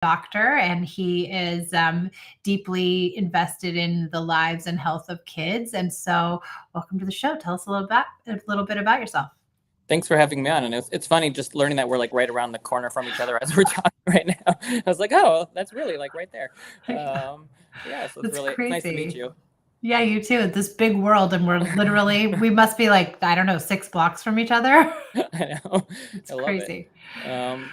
doctor, and he is deeply invested in the lives and health of kids. And so, welcome to the show. Tell us a little bit about yourself. Thanks for having me on. And it's funny just learning that we're like right around the corner from each other as we're talking right now. I was like, oh, that's really like right there. Yeah, so That's it's nice to meet crazy. you. Yeah, you too. This big world, and we must be like, I don't know, 6 blocks from each other. I know. It's I love it. crazy.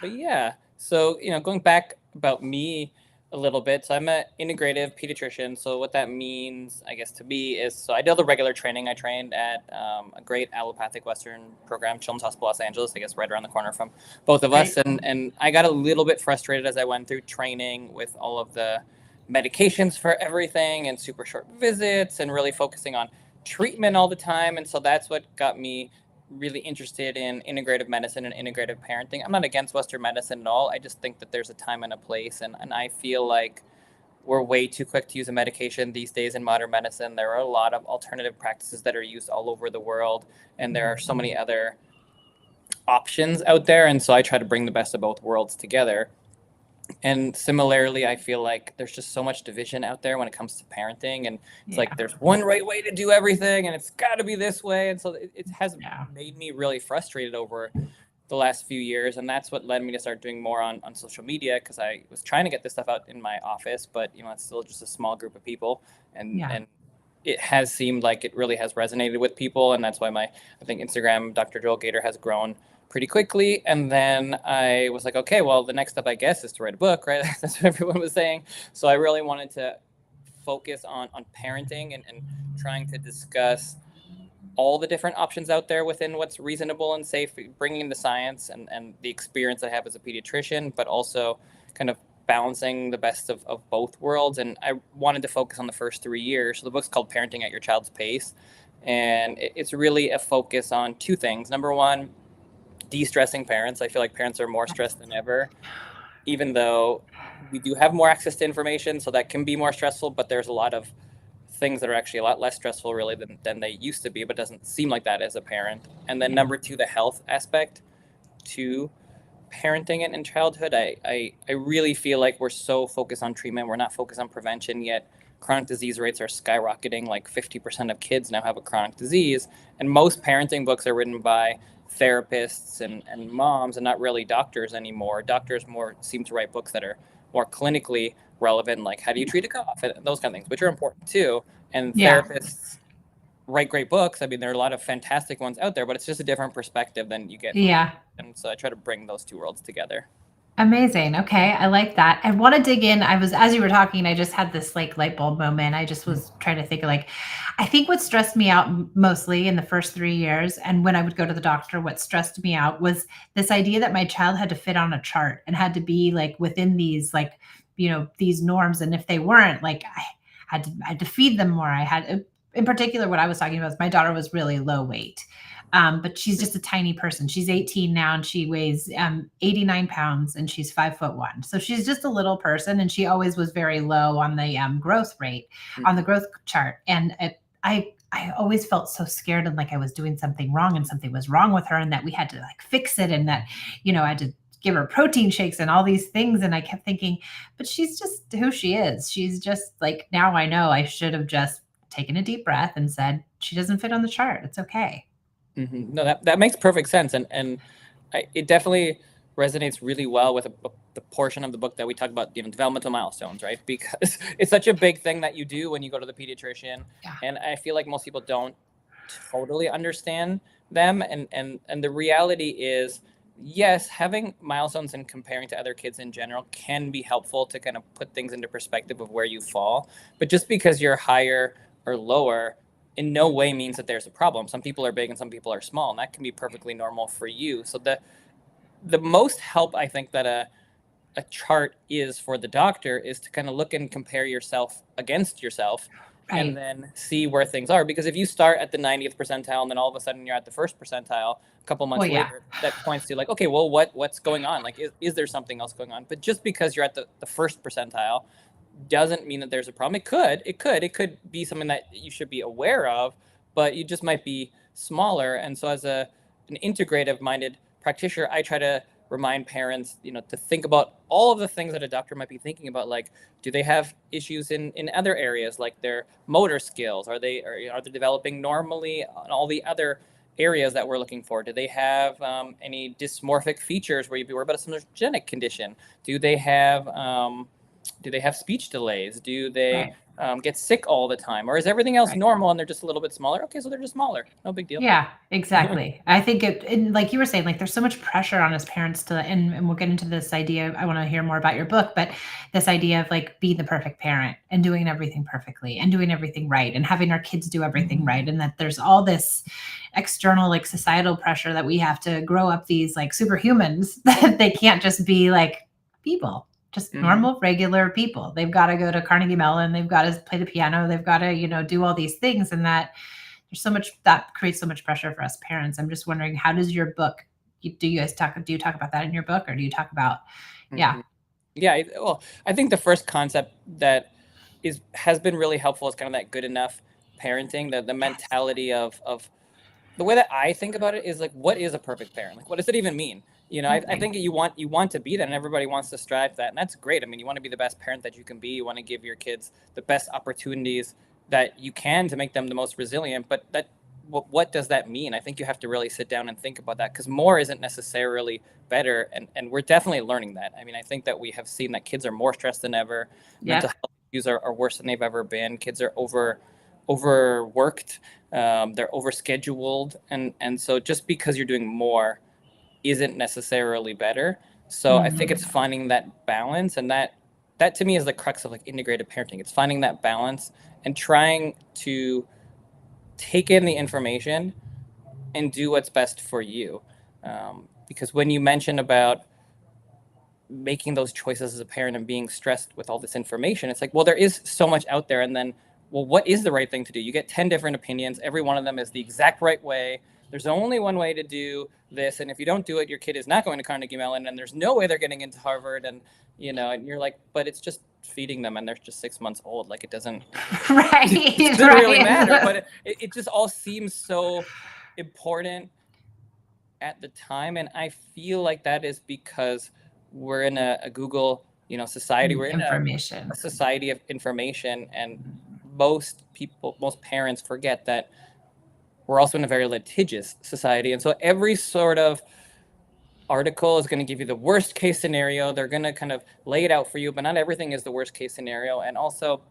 But yeah, so, going back about me a little bit. So I'm an integrative pediatrician. So what that means, I guess, to me is, so I did all the regular training. I trained at a great allopathic Western program, Children's Hospital Los Angeles, I guess right around the corner from both of us. Right. And I got a little bit frustrated as I went through training with all of the medications for everything and super short visits and really focusing on treatment all the time. And so that's what got me really interested in integrative medicine and integrative parenting. I'm not against Western medicine at all. I just think that there's a time and a place. And I feel like we're way too quick to use a medication these days in modern medicine. There are a lot of alternative practices that are used all over the world. And there are so many other options out there. And so I try to bring the best of both worlds together. And similarly, I feel like there's just so much division out there when it comes to parenting. And it's like there's one right way to do everything, and it's got to be this way. And so it has made me really frustrated over the last few years. And that's what led me to start doing more on social media, because I was trying to get this stuff out in my office, but it's still just a small group of people. And it has seemed like it really has resonated with people. And that's why I think Instagram, Dr. Joel Gator, has grown pretty quickly. And then I was like, okay, well, the next step, I guess, is to write a book, right? That's what everyone was saying. So I really wanted to focus on parenting and trying to discuss all the different options out there within what's reasonable and safe, bringing the science and the experience I have as a pediatrician, but also kind of balancing the best of both worlds. And I wanted to focus on the first 3 years. So the book's called Parenting at Your Child's Pace. And it's really a focus on two things. Number one, de-stressing parents. I feel like parents are more stressed than ever, even though we do have more access to information, so that can be more stressful, but there's a lot of things that are actually a lot less stressful really than they used to be, but doesn't seem like that as a parent. And then number two, the health aspect to parenting and in childhood. I really feel like we're so focused on treatment, we're not focused on prevention yet. Chronic disease rates are skyrocketing. Like 50% of kids now have a chronic disease, and most parenting books are written by therapists and moms and not really doctors anymore. Doctors more seem to write books that are more clinically relevant, like how do you treat a cough and those kind of things, which are important too. And therapists write great books. I mean, there are a lot of fantastic ones out there, but it's just a different perspective than you get. And so I try to bring those two worlds together. Amazing. Okay. I like that. I want to dig in. As you were talking, I just had this like light bulb moment. I just was trying to think of I think what stressed me out mostly in the first 3 years, and when I would go to the doctor, what stressed me out was this idea that my child had to fit on a chart and had to be like within these, these norms. And if they weren't, I had to feed them more. I had, in particular, what I was talking about is my daughter was really low weight. But she's just a tiny person. She's 18 now, and she weighs 89 pounds, and she's 5'1". So she's just a little person, and she always was very low on the growth rate, on the growth chart. And I always felt so scared and like I was doing something wrong and something was wrong with her, and that we had to fix it, and that, I had to give her protein shakes and all these things. And I kept thinking, but she's just who she is. She's just now I know I should have just taken a deep breath and said, she doesn't fit on the chart. It's okay. Mm-hmm. No, that makes perfect sense. And it definitely resonates really well with the portion of the book that we talk about, developmental milestones, right? Because it's such a big thing that you do when you go to the pediatrician. And I feel like most people don't totally understand them. And the reality is, yes, having milestones and comparing to other kids in general can be helpful to kind of put things into perspective of where you fall. But just because you're higher or lower in no way means that there's a problem. Some people are big and some people are small, and that can be perfectly normal for you. So the most help I think that a chart is for the doctor is to kind of look and compare yourself against yourself, and then see where things are. Because if you start at the 90th percentile and then all of a sudden you're at the first percentile a couple months later, that points to okay, well, what's going on? Is there something else going on? But just because you're at the first percentile doesn't mean that there's a problem. It could be something that you should be aware of, but you just might be smaller. And so as an integrative minded practitioner, I try to remind parents, to think about all of the things that a doctor might be thinking about, like, do they have issues in other areas, like their motor skills? Are they developing normally on all the other areas that we're looking for? Do they have any dysmorphic features where you'd be worried about some genetic condition? Do they have speech delays? Do they Right. get sick all the time, or is everything else Right. normal and they're just a little bit smaller? Okay, so they're just smaller, no big deal. Yeah, exactly. I think and like you were saying, like there's so much pressure on us parents to, and we'll get into this idea. I want to hear more about your book, but this idea of like being the perfect parent and doing everything perfectly and doing everything right and having our kids do everything right. And that there's all this external, like societal pressure that we have to grow up these like superhumans that they can't just be like people, just Mm-hmm. normal, regular people. They've got to go to Carnegie Mellon. They've got to play the piano. They've got to, do all these things. And that there's so much that creates so much pressure for us parents. I'm just wondering, how does your book, do you talk about that in your book, or do you talk about, yeah, Mm-hmm. Yeah, well, I think the first concept that has been really helpful is kind of that good enough parenting, the yes, mentality of the way that I think about it is like, what is a perfect parent? Like, what does it even mean? I nothing. think you want to be that, and everybody wants to strive for that, and that's great. I mean, you want to be the best parent that you can be. You want to give your kids the best opportunities that you can to make them the most resilient. But what does that mean? I think you have to really sit down and think about that, because more isn't necessarily better, and we're definitely learning that. I mean, I think that we have seen that kids are more stressed than ever. Mental Yep. health issues are worse than they've ever been. Kids are overworked. They're overscheduled, and so just because you're doing more isn't necessarily better. So I think it's Hmm. finding that balance, and that to me is the crux of like integrated parenting. It's finding that balance and trying to take in the information and do what's best for you. Because when you mention about making those choices as a parent and being stressed with all this information, it's like, well, there is so much out there, and then, well, what is the right thing to do? You get 10 different opinions. Every one of them is the exact right way. There's only one way to do this, and if you don't do it, your kid is not going to Carnegie Mellon, and there's no way they're getting into Harvard. And and you're like, but it's just feeding them, and they're just 6 months old. Like, it doesn't it Right. doesn't really matter. Right. But it just all seems so important at the time, and I feel like that is because we're in a Google society. We're in a Information. society of information, and most parents forget that we're also in a very litigious society, and so every sort of article is going to give you the worst case scenario. They're going to kind of lay it out for you, but not everything is the worst case scenario. And also,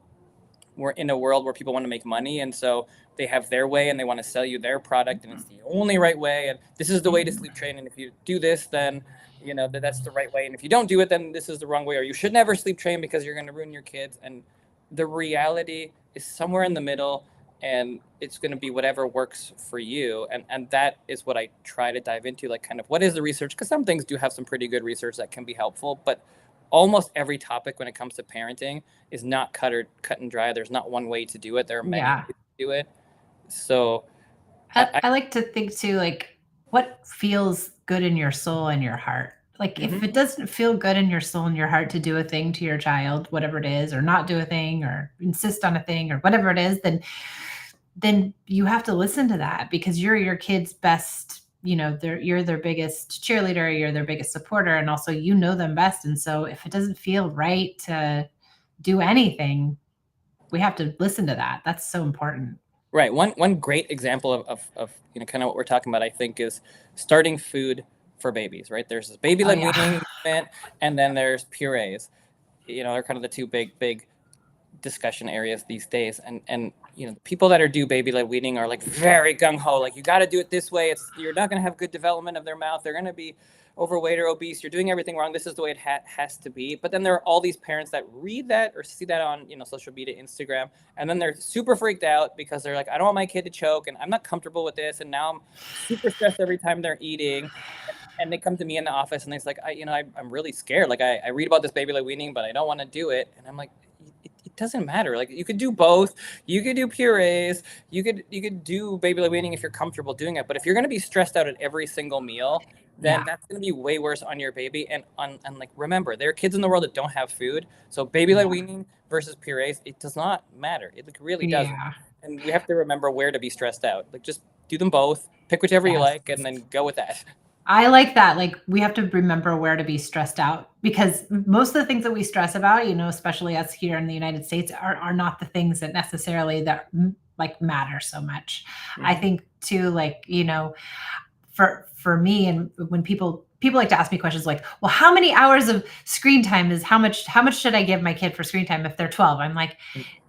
we're in a world where people want to make money, and so they have their way and they want to sell you their product, and it's the only right way, and this is the way to sleep train, and if you do this, then that's the right way, and if you don't do it, then this is the wrong way, or you should never sleep train because you're going to ruin your kids. And the reality is somewhere in the middle, and it's going to be whatever works for you. And that is what I try to dive into, like, kind of, what is the research, because some things do have some pretty good research that can be helpful, but almost every topic when it comes to parenting is not cut and dry. There's not one way to do it. There are many Yeah. ways to do it. So I I like to think too, like what feels good in your soul and your heart. Like if mhm. it doesn't feel good in your soul and your heart to do a thing to your child, whatever it is, or not do a thing, or insist on a thing, or whatever it is, then you have to listen to that because you're your kid's best. You're their biggest cheerleader, you're their biggest supporter, and also you know them best. And so if it doesn't feel right to do anything, we have to listen to that. That's so important. Right. One great example of kind of what we're talking about, I think, is starting food for babies. Right. There's this baby Oh led yeah. weaning movement, and then there's purees. They're kind of the two big discussion areas these days. And the people that are do baby led weaning are like very gung ho, like, you got to do it this way. You're not going to have good development of their mouth. They're going to be overweight or obese. You're doing everything wrong. This is the way it has to be. But then there are all these parents that read that or see that on social media, Instagram, and then they're super freaked out because they're like, I don't want my kid to choke, and I'm not comfortable with this, and now I'm super stressed every time they're eating. And they come to me in the office and they're like, I'm really scared. Like, I read about this baby led weaning, but I don't want to do it. And I'm like, it doesn't matter. Like, you could do both. You could do purees. You could do baby led weaning if you're comfortable doing it. But if you're going to be stressed out at every single meal, then Yeah. that's going to be way worse on your baby. And like, remember, there are kids in the world that don't have food. So baby led weaning versus purees, it does not matter. It like really doesn't. Yeah. And we have to remember where to be stressed out. Like, just do them both. Pick whichever you Yes. like, and then go with that. I like that. Like, we have to remember where to be stressed out because most of the things that we stress about, especially us here in the United States, are not the things that necessarily that like matter so much. I Hmm. think too, like, for me, and when people like to ask me questions like, well, how many hours of screen time is how much should I give my kid for screen time if they're 12? I'm like,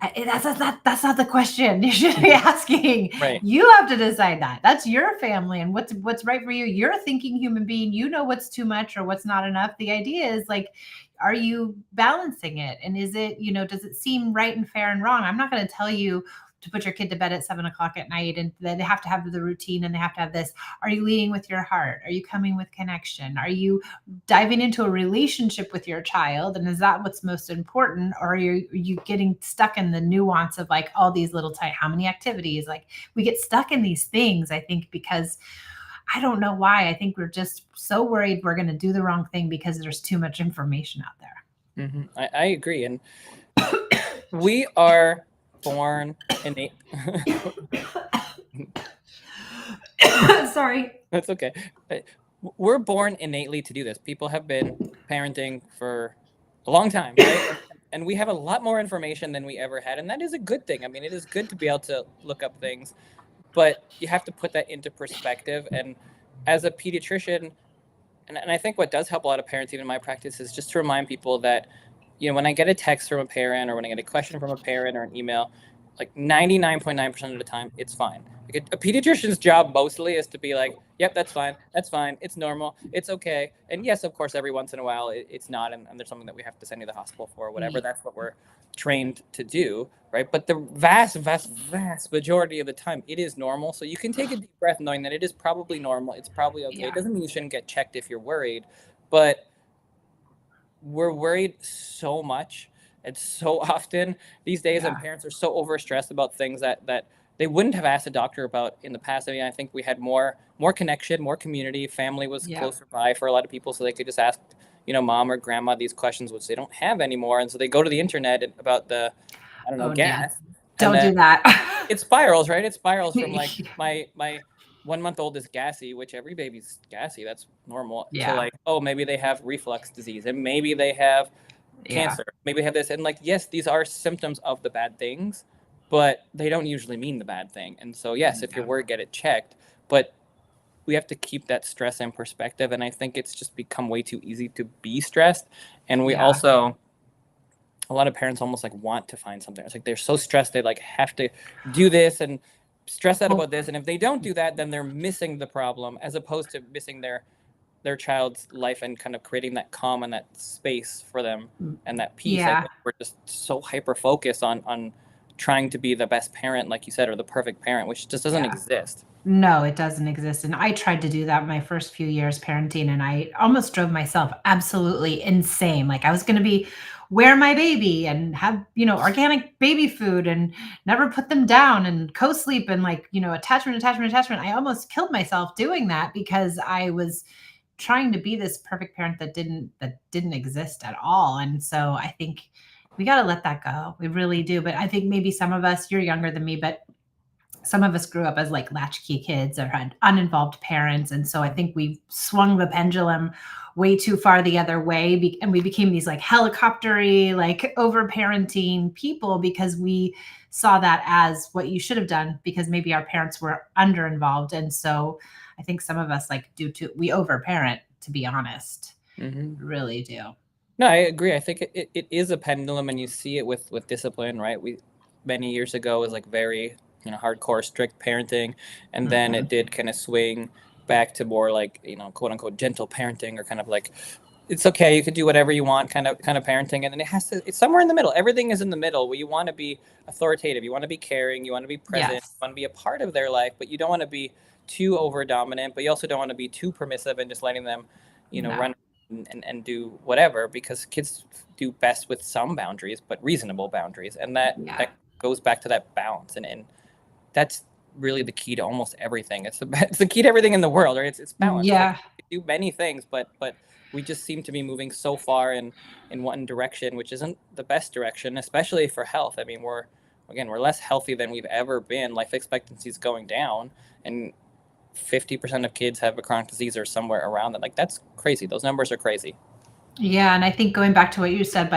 that's not the question you should be asking. Right. You have to decide that. That's your family and what's right for you. You're a thinking human being. You know what's too much or what's not enough. The idea is like, are you balancing it? And is it, does it seem right and fair and wrong? I'm not going to tell you to put your kid to bed at 7 o'clock at night and they have to have the routine and they have to have this. Are you leading with your heart? Are you coming with connection? Are you diving into a relationship with your child? And is that what's most important? Or are you getting stuck in the nuance of like all these little how many activities? Like, we get stuck in these things, I think, because I don't know why. I think we're just so worried we're going to do the wrong thing because there's too much information out there. I agree. And we are born innate. Sorry. That's okay. Uh, We're born innately to do this. People have been parenting for a long time, right? And we have a lot more information than we ever had. And that is a good thing. I mean, it is good to be able to look up things, but you have to put that into perspective. And as a pediatrician, and I think what does help a lot of parents, even in my practice, is just to remind people that, when I get a text from a parent or when I get a question from a parent or an email, like 99.9% of the time, it's fine. Like a pediatrician's job mostly is to be like, yep, that's fine. That's fine. It's normal. It's okay. And yes, of course, every once in a while it's not. And there's something that we have to send you to the hospital for or whatever. That's what we're trained to do. Right. But the vast, vast, vast majority of the time, it is normal. So you can take a deep breath knowing that it is probably normal. It's probably okay. Yeah. It doesn't mean you shouldn't get checked if you're worried. But we're worried so much and so often these days, and Yeah. parents are so overstressed about things that they wouldn't have asked a doctor about in the past. I mean, I think we had more connection, more community. Family was Yeah. closer by for a lot of people, so they could just ask, mom or grandma these questions, which they don't have anymore, and so they go to the internet about the, I don't know, Oh, yeah. gas, and Don't then do that. it spirals, right? It spirals from like my 1 month old is gassy, which every baby's gassy. That's normal. To Yeah. like, oh, maybe they have reflux disease, and maybe they have Yeah. cancer. Maybe they have this, and like, yes, these are symptoms of the bad things, but they don't usually mean the bad thing. And so, yes, if you're Yeah. worried, get it checked. But we have to keep that stress in perspective, and I think it's just become way too easy to be stressed. And we Yeah. also, a lot of parents almost like want to find something. It's like they're so stressed they like have to do this and stress out Well, about this, and if they don't do that, then they're missing the problem as opposed to missing their child's life and kind of creating that calm and that space for them and that peace. I yeah. think we're just so hyper focused on trying to be the best parent, like you said, or the perfect parent, which just doesn't Yeah. exist. No, it doesn't exist, and I tried to do that my first few years parenting, and I almost drove myself absolutely insane. Like, I was gonna be wear my baby and have, organic baby food and never put them down and co-sleep and, like, attachment, attachment, attachment. I almost killed myself doing that because I was trying to be this perfect parent that didn't exist at all, and so I think we gotta let that go. We really do, but I think maybe some of us, you're younger than me, but some of us grew up as like latchkey kids or had uninvolved parents. And so I think we swung the pendulum way too far the other way. And we became these like helicoptery, like over parenting people because we saw that as what you should have done because maybe our parents were under involved. And so I think some of us like we over parent, to be honest. Mm-hmm. Really do. No, I agree. I think it is a pendulum, and you see it with discipline, right? We many years ago was like very hardcore strict parenting, and then Mm-hmm. it did kind of swing back to more like quote unquote gentle parenting, or kind of like it's okay, you can do whatever you want, kind of parenting, and then it's somewhere in the middle. Everything is in the middle where you want to be authoritative, you want to be caring, you want to be present, you Yes. want to be a part of their life, but you don't want to be too over dominant, but you also don't want to be too permissive and just letting them No. run and do whatever, because kids do best with some boundaries, but reasonable boundaries, and Yeah. that goes back to that balance, and that's really the key to almost everything. It's the key to everything in the world, right? It's balance. Like Yeah. you can do many things, but we just seem to be moving so far in one direction, which isn't the best direction, especially for health. I mean, we're less healthy than we've ever been. Life expectancy is going down, and 50% of kids have a chronic disease or somewhere around that. Like, that's crazy. Those numbers are crazy. Yeah, and I think going back to what you said,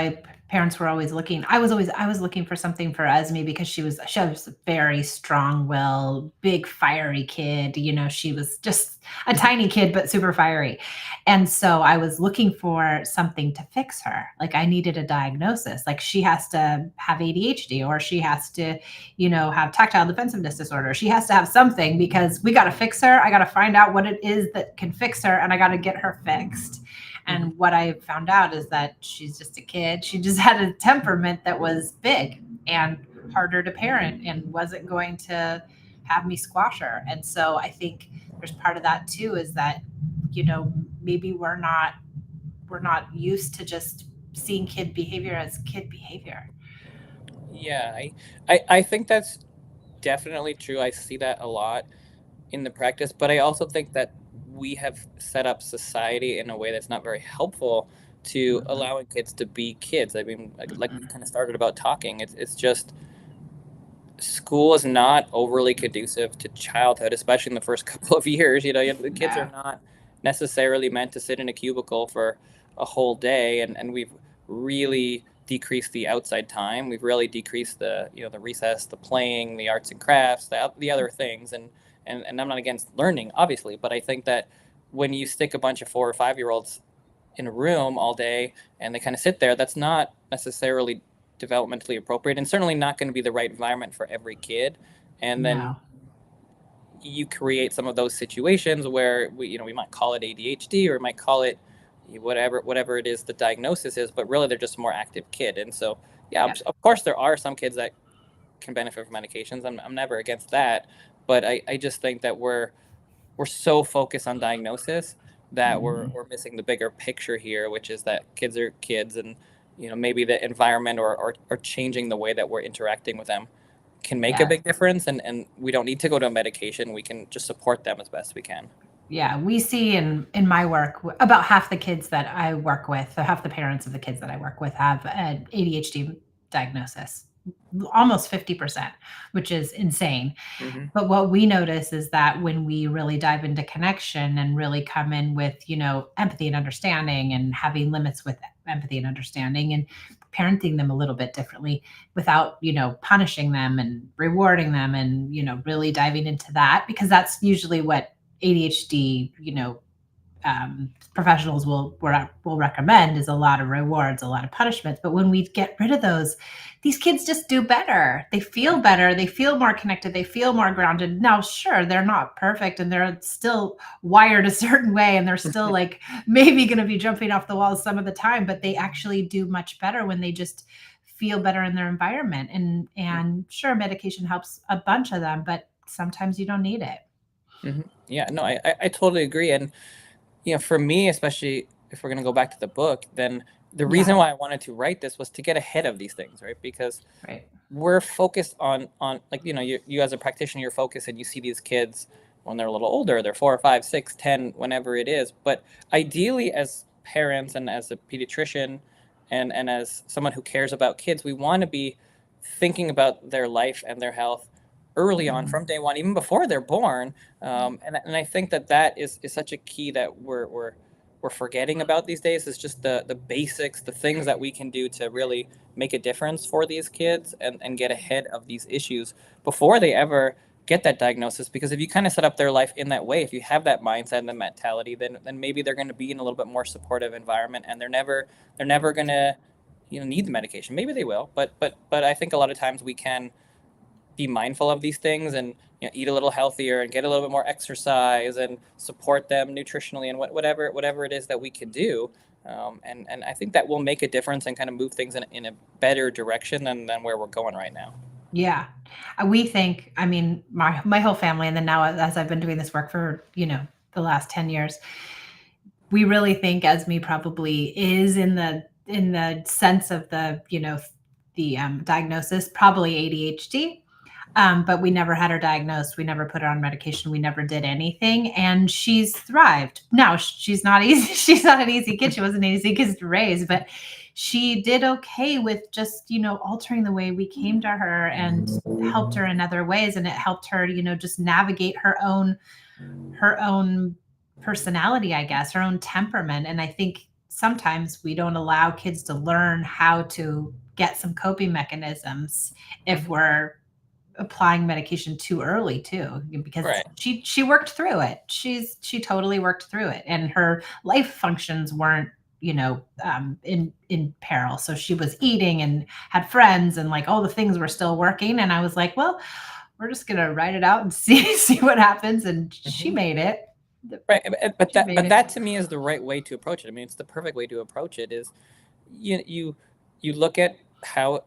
parents were always looking. I was looking for something for Esme because she was a very strong will, big fiery kid. You know, she was just a tiny kid but super fiery. And so I was looking for something to fix her. Like I needed a diagnosis. Like she has to have ADHD or she has to, you know, have tactile defensiveness disorder. She has to have something because we got to fix her. I got to find out what it is that can fix her and I got to get her fixed. And what I found out is that she's just a kid. She just had a temperament that was big and harder to parent and wasn't going to have me squash her. And so I think there's part of that too is that, you know, maybe we're not used to just seeing kid behavior as kid behavior. Yeah, I think that's definitely true. I see that a lot in the practice, but I also think that we have set up society in a way that's not very helpful to allowing kids to be kids. I mean, like we kind of started about talking. It's just school is not overly conducive to childhood, especially in the first couple of years. You know, the kids No. are not necessarily meant to sit in a cubicle for a whole day, and we've really decreased the outside time. We've really decreased the the recess, the playing, the arts and crafts, the other things. And I'm not against learning, obviously, but I think that when you stick a bunch of 4 or 5 year olds in a room all day and they kind of sit there, that's not necessarily developmentally appropriate and certainly not going to be the right environment for every kid. And then No. you create some of those situations where we might call it ADHD or we might call it whatever it is the diagnosis is, but really they're just a more active kid. And so yeah, Yeah. of course there are some kids that can benefit from medications. I'm never against that, but I just think that we're so focused on diagnosis that we're missing the bigger picture here, which is that kids are kids, and maybe the environment or changing the way that we're interacting with them can make a Yeah. big difference, and we don't need to go to a medication. We can just support them as best we can. Yeah, we see in my work about half the kids that I work with, so half the parents of the kids that I work with have an ADHD diagnosis, almost 50%, which is insane. Mm-hmm. But what we notice is that when we really dive into connection and really come in with, you know, empathy and understanding and having limits with empathy and understanding and parenting them a little bit differently without, you know, punishing them and rewarding them and, you know, really diving into that because that's usually what ADHD, you know, professionals will recommend is a lot of rewards, a lot of punishments. But when we get rid of those, these kids just do better. They feel better. They feel more connected. They feel more grounded. Now, sure, they're not perfect and they're still wired a certain way and they're still like maybe going to be jumping off the walls some of the time, but they actually do much better when they just feel better in their environment. And sure, medication helps a bunch of them, but sometimes you don't need it. Mm-hmm. Yeah, no, I totally agree. And for me, especially if we're going to go back to the book, then the reason Yeah, why I wanted to write this was to get ahead of these things, right? Because right. we're focused on like you as a practitioner, you're focused and you see these kids when they're a little older, they're 4 or 5, 6, 10, whenever it is. But ideally, as parents and as a pediatrician and as someone who cares about kids, we want to be thinking about their life and their health early on Mhm. from day one, even before they're born. And I think that is such a key that we're forgetting about these days, is just the basics, the things that we can do to really make a difference for these kids and get ahead of these issues before they ever get that diagnosis. Because if you kind of set up their life in that way, if you have that mindset and the mentality, then maybe they're going to be in a little bit more supportive environment, and they're never going to need the medication. Maybe they will, but I think a lot of times we can be mindful of these things and eat a little healthier and get a little bit more exercise and support them nutritionally and whatever it is that we can do. And I think that will make a difference and kind of move things in a better direction than where we're going right now. Yeah. We think, I mean, my whole family, and then now as I've been doing this work for, you know, the last 10 years, we really think Esme probably is in the sense of the, you know, the diagnosis, probably ADHD. But we never had her diagnosed. We never put her on medication. We never did anything, and she's thrived. Now she's not easy. She's not an easy kid. She wasn't an easy kid to raise, but she did okay with just, altering the way we came to her and helped her in other ways. And it helped her, just navigate her own personality, I guess, her own temperament. And I think sometimes we don't allow kids to learn how to get some coping mechanisms if Mhm. we're applying medication too early too, because Right. she worked through it. She totally worked through it, and her life functions weren't, in peril. So she was eating and had friends, and like all the things were still working. And I was like, well, we're just gonna write it out and see what happens. And she Mhm. made it. Right, but She that made but it. that to me is the right way to approach it. I mean, it's the perfect way to approach it. Is you you you look at how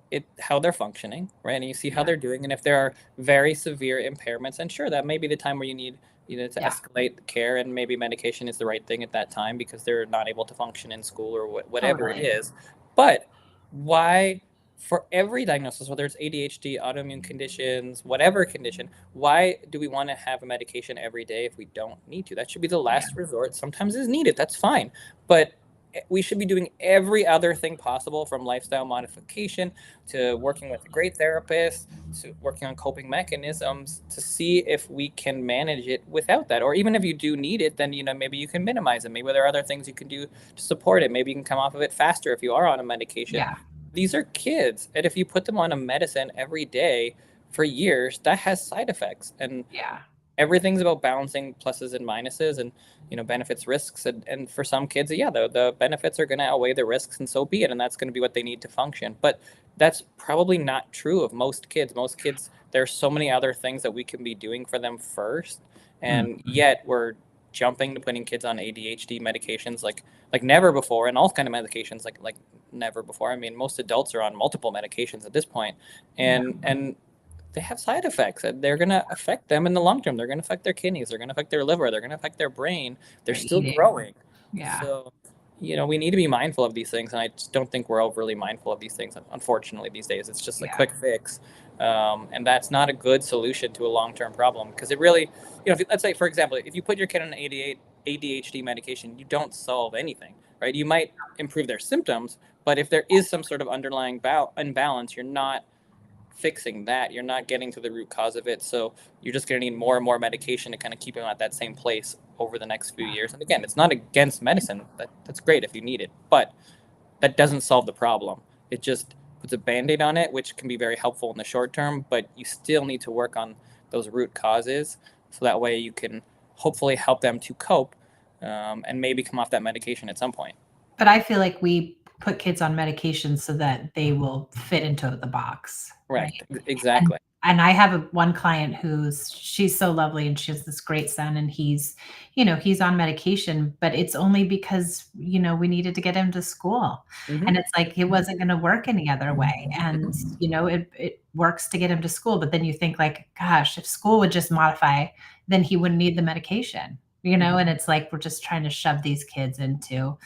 they're functioning, right, and you see how Yeah, they're doing, and if there are very severe impairments, and sure, that may be the time where you need to yeah, escalate care, and maybe medication is the right thing at that time because they're not able to function in school or whatever it totally. is. But why, for every diagnosis, whether it's ADHD, autoimmune conditions, whatever condition, why do we want to have a medication every day if we don't need to? That should be the Yeah, last resort. Sometimes is needed. That's fine. But we should be doing every other thing possible, from lifestyle modification to working with a great therapist to working on coping mechanisms to see if we can manage it without that. Or even if you do need it, then maybe you can minimize it. Maybe there are other things you can do to support it. Maybe you can come off of it faster if you are on a medication. yeah, These are kids, and if you put them on a medicine every day for years, that has side effects. And yeah, everything's about balancing pluses and minuses, and benefits, risks, and for some kids, yeah, the benefits are going to outweigh the risks, and so be it, and that's going to be what they need to function. But that's probably not true of most kids. There's so many other things that we can be doing for them first, mm, and yet we're jumping to putting kids on ADHD medications like never before, and all kind of medications like never before. I mean, most adults are on multiple medications at this point, yeah. and they have side effects that they're going to affect them in the long term. They're going to affect their kidneys. They're going to affect their liver. They're going to affect their brain. They're They're still eating. growing. Yeah, So, we need to be mindful of these things. And I just don't think we're overly mindful of these things, unfortunately, these days. It's just a yeah, quick fix. And that's not a good solution to a long term problem, because it really, let's say, for example, if you put your kid on an ADHD medication, you don't solve anything, right? You might improve their symptoms, but if there is some sort of underlying imbalance, you're not fixing that. You're not getting to the root cause of it. So you're just going to need more and more medication to kind of keep them at that same place over the next few yeah, years. And again, it's not against medicine. That's great if you need it, but that doesn't solve the problem. It just puts a band-aid on it, which can be very helpful in the short term, but you still need to work on those root causes, so that way you can hopefully help them to cope, and maybe come off that medication at some point. but I feel like we put kids on medication so that they will fit into the box, right? Right. And Exactly. and I have one client she's so lovely, and she has this great son, and he's on medication, but it's only because, we needed to get him to school. Mm-hmm. And it's like it wasn't gonna work any other way. And, Mm-hmm. it works to get him to school, but then you think like, gosh, if school would just modify, then he wouldn't need the medication. And it's like we're just trying to shove these kids into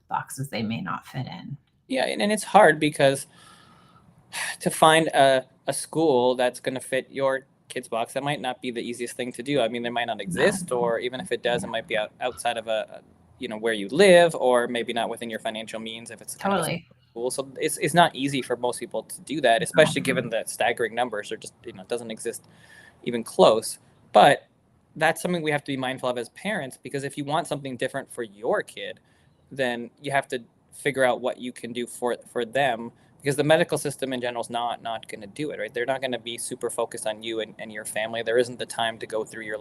boxes they may not fit in. Yeah, and it's hard because to find a school that's going to fit your kids box, that might not be the easiest thing to do. I mean, they might not No. exist, or even if it does, it might be outside of where you live, or maybe not within your financial means if it's kind of a Totally. school. So it's not easy for most people to do that, especially given the staggering numbers, or just it doesn't exist even close. But that's something we have to be mindful of as parents, because if you want something different for your kid, then you have to figure out what you can do for them, because the medical system in general is not going to do it, right? They're not going to be super focused on you and your family. There isn't the time to go through your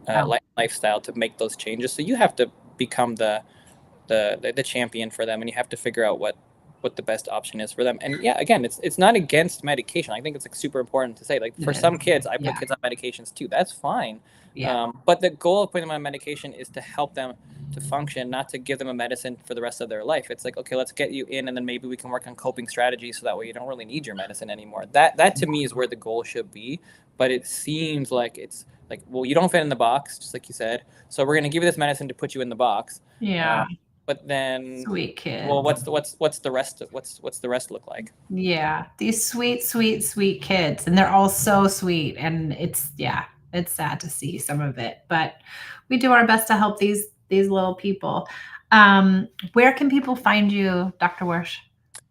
No. lifestyle to make those changes. So you have to become the champion for them, and you have to figure out what the best option is for them. And yeah, again, it's not against medication. I think it's like super important to say, like, It for is. some kids, I Yeah. put kids on medications too. That's fine. Yeah. But the goal of putting them on medication is to help them to function, not to give them a medicine for the rest of their life. It's like, okay, let's get you in, and then maybe we can work on coping strategies, so that way you don't really need your medicine anymore. That to me is where the goal should be. But it seems like it's like, well, you don't fit in the box, just like you said, so we're going to give you this medicine to put you in the box. Yeah. But then, Sweet well, kids. what's the rest? What's the rest look like? Yeah. These sweet, sweet, sweet kids. And they're all so sweet. And yeah, it's sad to see some of it, but we do our best to help these little people. Where can people find you, Dr. Wersh?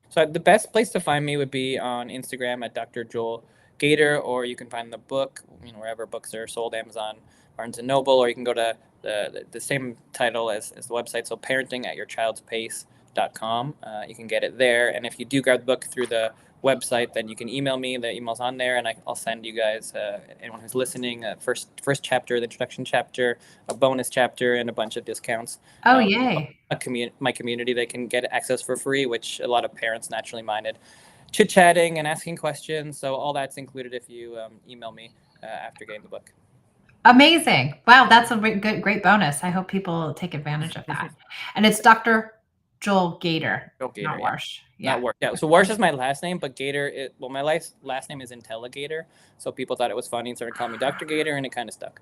So the best place to find me would be on Instagram at Dr. Joel Gator, or you can find the book, wherever books are sold, Amazon, Barnes and Noble, or you can go to the same title as the website, so parentingatyourchildspace.com. You can get it there, and if you do grab the book through the website, then you can email me. The email's on there, and I'll send you guys, anyone who's listening, first chapter, the introduction chapter, a bonus chapter, and a bunch of discounts. Oh, yay. My community, they can get access for free, which a lot of parents naturally minded chit-chatting and asking questions. So all that's included if you email me after getting the book. Amazing. Wow, that's a great bonus. I hope people take advantage of that. And it's Dr. Joel Gator, Joel Gator, not yeah. Warsh. Yeah. Not Warsh. Yeah. So Warsh is my last name, but Gator, my last name is Intelligator. So people thought it was funny and started calling me Dr. Gator, and it kind of stuck.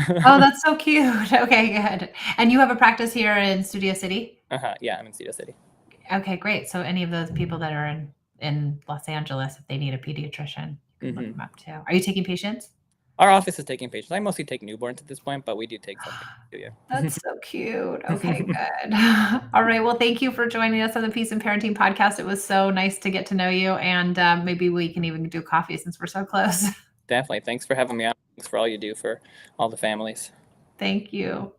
Oh, that's so cute. Okay, good. And you have a practice here in Studio City? Yeah, I'm in Studio City. Okay, great. So any of those people that are in Los Angeles, if they need a pediatrician, you can look them up too. Are you taking patients? Our office is taking patients. I mostly take newborns at this point, but we do take some too, yeah. That's so cute. Okay, good. All right. Well, thank you for joining us on the Peace and Parenting podcast. It was so nice to get to know you, and maybe we can even do coffee since we're so close. Definitely. Thanks for having me on. Thanks for all you do for all the families. Thank you.